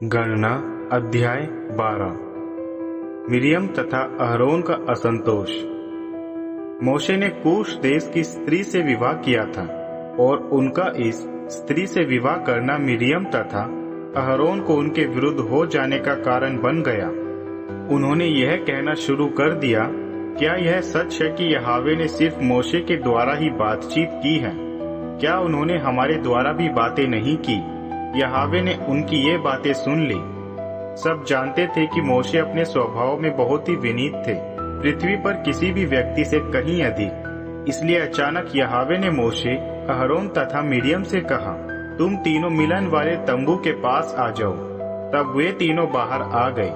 गणना अध्याय 12। मिरियम तथा अहरोन का असंतोष। मोशे ने कूश देश की स्त्री से विवाह किया था और उनका इस स्त्री से विवाह करना मिरियम तथा अहरोन को उनके विरुद्ध हो जाने का कारण बन गया। उन्होंने यह कहना शुरू कर दिया, क्या यह सच है कि यहोवा ने सिर्फ मोशे के द्वारा ही बातचीत की है? क्या उन्होंने हमारे द्वारा भी बातें नहीं की? यहोवा ने उनकी ये बातें सुन ली। सब जानते थे कि मोशे अपने स्वभाव में बहुत ही विनीत थे, पृथ्वी पर किसी भी व्यक्ति से कहीं अधिक। इसलिए अचानक यहोवा ने मोशे, अहरोन तथा मिरियम से कहा, तुम तीनों मिलन वाले तंबू के पास आ जाओ। तब वे तीनों बाहर आ गए।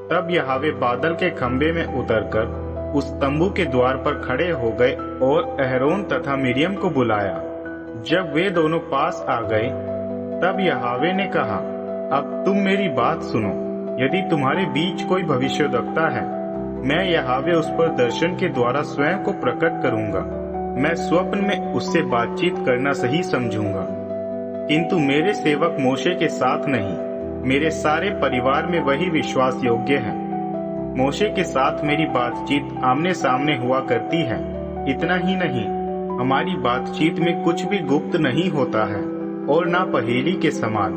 तब यहोवा बादल के खंभे में उतरकर उस तंबू के द्वार पर खड़े हो गए और अहरोन तथा मिरियम को बुलाया। जब वे दोनों पास आ गए, तब यहोवा ने कहा, अब तुम मेरी बात सुनो। यदि तुम्हारे बीच कोई भविष्यद्वक्ता है, मैं यहोवा उस पर दर्शन के द्वारा स्वयं को प्रकट करूंगा। मैं स्वप्न में उससे बातचीत करना सही समझूंगा, किंतु मेरे सेवक मोशे के साथ नहीं। मेरे सारे परिवार में वही विश्वास योग्य है। मोशे के साथ मेरी बातचीत आमने सामने हुआ करती है। इतना ही नहीं, हमारी बातचीत में कुछ भी गुप्त नहीं होता है और ना पहेली के समान।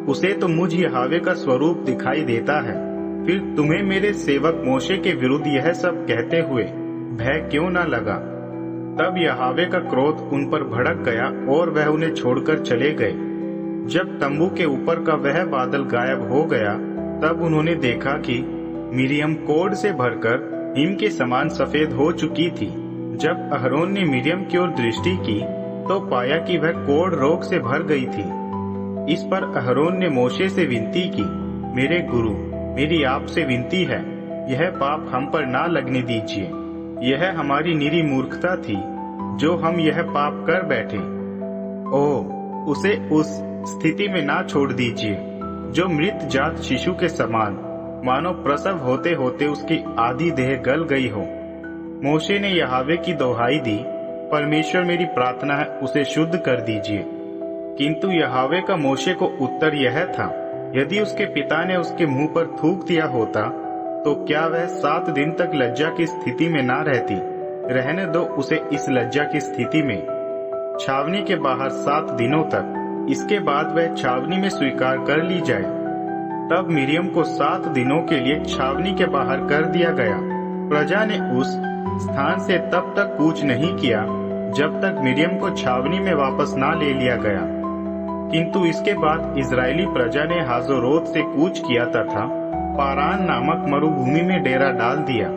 उसे तो मुझ यहोवा का स्वरूप दिखाई देता है। फिर तुम्हें मेरे सेवक मोशे के विरुद्ध यह सब कहते हुए भय क्यों न लगा? तब यहोवा का क्रोध उन पर भड़क गया और वह उन्हें छोड़कर चले गए। जब तंबू के ऊपर का वह बादल गायब हो गया, तब उन्होंने देखा कि मिरियम कोढ़ से भरकर हिम के समान सफेद हो चुकी थी। जब अहरोन ने मिरियम की ओर दृष्टि की तो पाया कि वह कोढ़ रोग से भर गई थी। इस पर अहरोन ने मोशे से विनती की, मेरे गुरु, मेरी आपसे विनती है, यह पाप हम पर ना लगने दीजिए। यह हमारी निरी मूर्खता थी जो हम यह पाप कर बैठे। ओह, उसे उस स्थिति में ना छोड़ दीजिए जो मृत जात शिशु के समान, मानो प्रसव होते होते उसकी आधी देह गल गई हो। मोशे ने यहोवा की दोहाई दी, परमेश्वर, मेरी प्रार्थना है, उसे शुद्ध कर दीजिए। किंतु यहोवा का मोशे को उत्तर यह था, यदि उसके पिता ने उसके मुंह पर थूक दिया होता तो क्या वह 7 दिन तक लज्जा की स्थिति में ना रहती? रहने दो उसे इस लज्जा की स्थिति में, छावनी के बाहर 7 दिनों तक। इसके बाद वह छावनी में स्वीकार कर ली जाए। तब मिरियम को 7 दिनों के लिए छावनी के बाहर कर दिया गया। प्रजा ने उस स्थान से तब तक कूच नहीं किया जब तक मिरियम को छावनी में वापस ना ले लिया गया। किंतु इसके बाद इजरायली प्रजा ने हाजोरोत से कूच किया तथा पारान नामक मरुभूमि में डेरा डाल दिया।